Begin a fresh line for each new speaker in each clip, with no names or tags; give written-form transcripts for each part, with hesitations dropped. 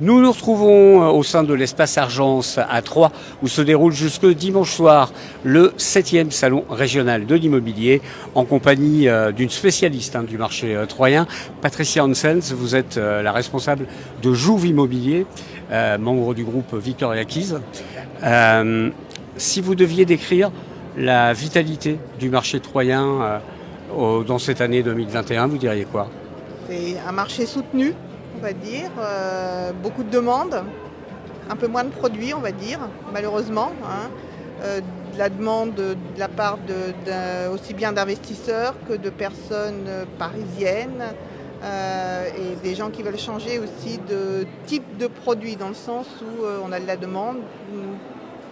Nous nous retrouvons au sein de l'espace Argence à Troyes où se déroule jusque dimanche soir le 7e salon régional de l'immobilier en compagnie d'une spécialiste du marché troyen, Patricia Hansens. Vous êtes la responsable de Jouve Immobilier, membre du groupe Victoria Keys. Si vous deviez décrire la vitalité du marché troyen dans cette année 2021, vous diriez quoi?
C'est un marché soutenu, on va dire, beaucoup de demandes, un peu moins de produits, on va dire, malheureusement. De la demande de la part aussi bien d'investisseurs que de personnes parisiennes et des gens qui veulent changer aussi de type de produit, dans le sens où on a de la demande,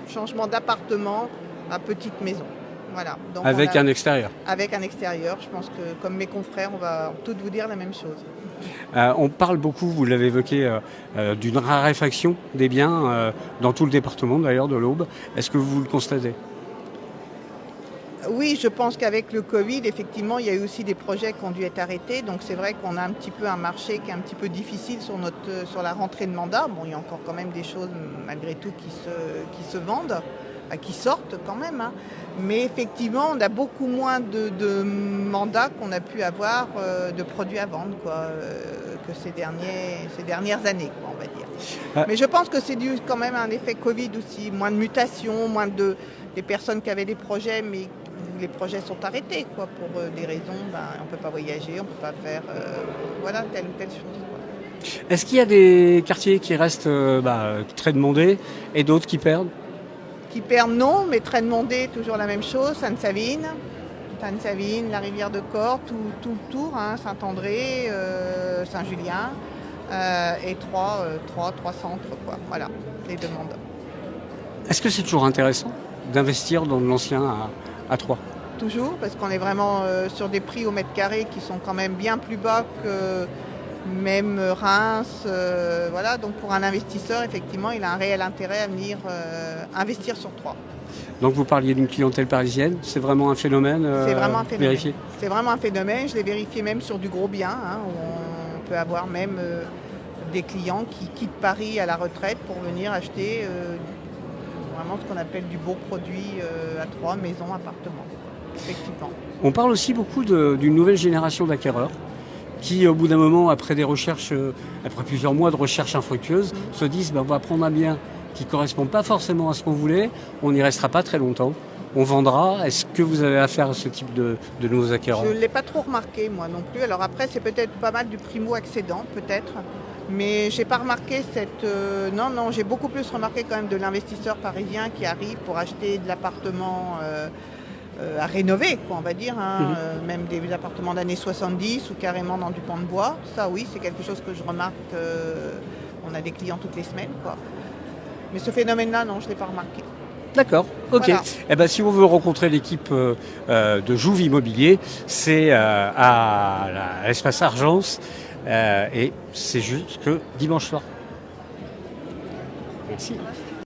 changement d'appartement à petite maison. Voilà. Donc
avec un extérieur.
Avec un extérieur, je pense que comme mes confrères, on va toutes vous dire la même chose.
On parle beaucoup, vous l'avez évoqué, d'une raréfaction des biens dans tout le département d'ailleurs de l'Aube. Est-ce que vous le constatez?
Oui, je pense qu'avec le Covid, effectivement, il y a eu aussi des projets qui ont dû être arrêtés. Donc c'est vrai qu'on a un petit peu un marché qui est un petit peu difficile sur la rentrée de mandat. Bon, il y a encore quand même des choses malgré tout qui se vendent, qui sortent quand même. Mais effectivement, on a beaucoup moins de mandats qu'on a pu avoir de produits à vendre que ces dernières années, on va dire. Mais je pense que c'est dû quand même à un effet Covid aussi. Moins de mutations, des personnes qui avaient des projets, mais les projets sont arrêtés pour des raisons. On ne peut pas voyager, on ne peut pas faire telle ou telle chose.
Est-ce qu'il y a des quartiers qui restent très demandés et d'autres qui perdent?
Qui perdent, non, mais très demandé, toujours la même chose. Sainte-Savine, la rivière de Corps, tout le tour, Saint-André, Saint-Julien et trois centres, Voilà, les demandes.
Est-ce que c'est toujours intéressant d'investir dans l'ancien à Troyes?
Toujours, parce qu'on est vraiment sur des prix au mètre carré qui sont quand même bien plus bas que même Reims. Donc pour un investisseur, effectivement, il a un réel intérêt à venir investir sur Troyes.
Donc vous parliez d'une clientèle parisienne, c'est vraiment un phénomène
C'est vraiment un phénomène.
vérifié? C'est
vraiment un phénomène, je l'ai vérifié même sur du gros bien, où on peut avoir même des clients qui quittent Paris à la retraite pour venir acheter vraiment ce qu'on appelle du beau produit à Troyes, maison, appartement, effectivement.
On parle aussi beaucoup d'une nouvelle génération d'acquéreurs qui, au bout d'un moment, après plusieurs mois de recherche infructueuse, se disent on va prendre un bien qui ne correspond pas forcément à ce qu'on voulait, on n'y restera pas très longtemps, on vendra. Est-ce que vous avez affaire à ce type de nouveaux acquéreurs?
Je ne l'ai pas trop remarqué, moi non plus. Alors après, c'est peut-être pas mal du primo-accédant, peut-être. Mais je n'ai pas remarqué Non, j'ai beaucoup plus remarqué quand même de l'investisseur parisien qui arrive pour acheter de l'appartement à rénover, on va dire, même des appartements d'années 70 ou carrément dans du pan de bois. Ça, oui, c'est quelque chose que je remarque. On a des clients toutes les semaines, Mais ce phénomène-là, non, je ne l'ai pas remarqué.
D'accord, ok.
Voilà.
Si on veut rencontrer l'équipe de Jouve Immobilier, c'est à l'espace Argence et c'est jusque dimanche soir. Merci.